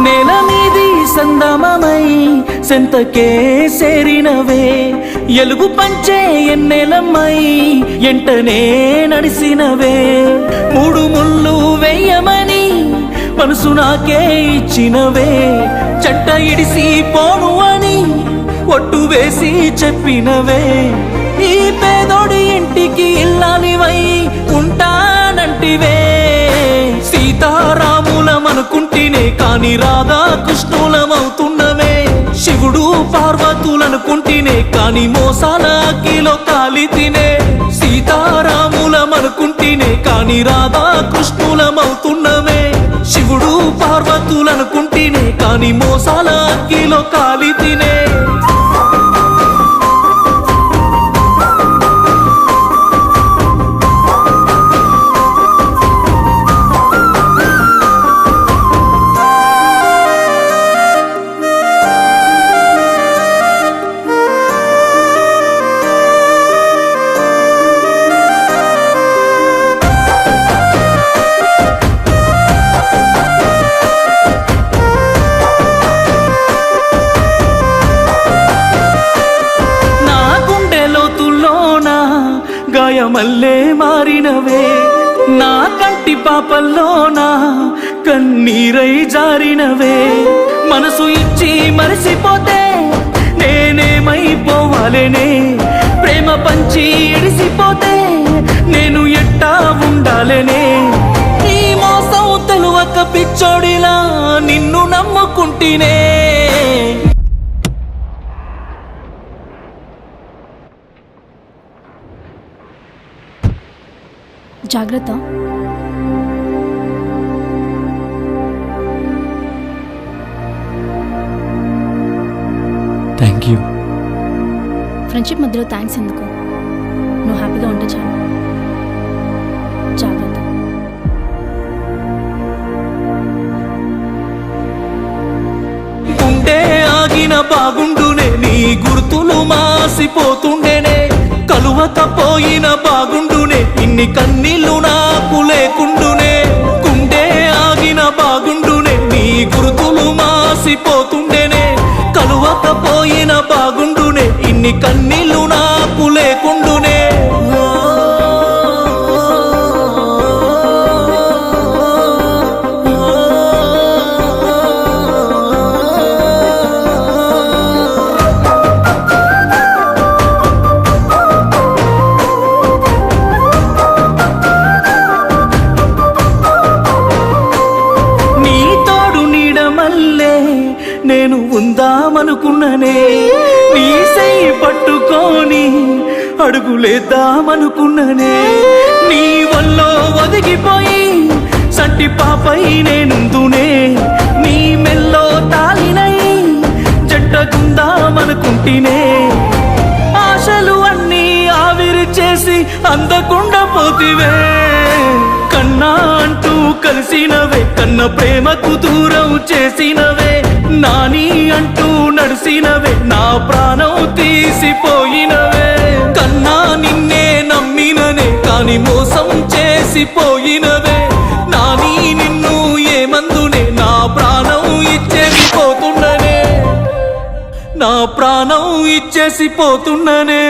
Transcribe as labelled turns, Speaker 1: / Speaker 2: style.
Speaker 1: నేల మీది సందమమై సెంతకే సేరినవే ఎలుగు పంచే ఎన్నెలమ్మై ఎంటనే నడిసినవే మూడు ముళ్ళు వెయ్యమని మనసు నాకే ఇచ్చినవే చెట్ట ఇడిసి పోను అని ఒట్టు వేసి చెప్పినవే ఈ పేదోడి ఇంటికి ఇల్లాలివై ఉంటానంటివే సీతారాములమనుకుంటేనే కాని రాధా కృష్ణులమవుతున్నవే శివుడు పార్వతులనుకుంటేనే కాని మోసాల అగ్గిలో కాలి తినే సీతారాములమనుకుంటేనే కాని రాధా కృష్ణులమవుతున్నవే శివుడు పార్వతులనుకుంటేనే కాని మోసాల అగ్గిలో కాలి తినే గాయమల్లే మారినవే నా కంటి పాపల్లోనా కన్నీరై జారినవే మనసు ఇచ్చి మరిసిపోతే నేనేమైపోవాలనే ప్రేమ పంచి ఇడిసిపోతే నేను ఎట్టా ఉండాలనే ఈ మోసం తెలువక పిచ్చోడిలా నిన్ను నమ్ముకుంటేనే
Speaker 2: జాగ్రత్త.
Speaker 1: Thank you.
Speaker 2: ఫ్రెండ్షిప్ మధ్యలో థ్యాంక్స్ ఎందుకు? నువ్వు హ్యాపీగా ఉంటే చాలు. జాగ్రత్త.
Speaker 1: ఉంటే ఆగిన బాగుండునే నీ గుర్తులు మాసిపోతుండేనే కలువకపోయిన బాగుండునే ఇన్ని కన్నీళ్ళు నాకు లేకుండునే గుండె ఆగిన బాగుండునే నీ గుర్తులు మాసిపోతుండేనే కలువకపోయిన బాగుండునే ఇన్ని కన్నీళ్ళు నాకు లేకుండునే నేను ఉందామనుకున్ననే నీ చెయ్యి పట్టుకొని అడుగులేద్దామనుకున్ననే నీ వల్లో ఒదిగిపోయి సంటి పాపై నేనుందునే నీ మెల్లో తాలినై జట్టకుందామనుకుంటేనే ఆశలు అన్నీ ఆవిరి చేసి అందకుండా పోతివే కన్నా అంటూ కలిసినవే కన్న ప్రేమకు దూరం చేసినవే నాని అంటూ నడిసినవే నా ప్రాణం తీసిపోయినవే కన్నా నిన్నే నమ్మిననే కాని మోసం చేసిపోయినవే నాని నిన్ను ఏమందునే నా ప్రాణం ఇచ్చేసిపోతున్ననే నా ప్రాణం ఇచ్చేసిపోతున్ననే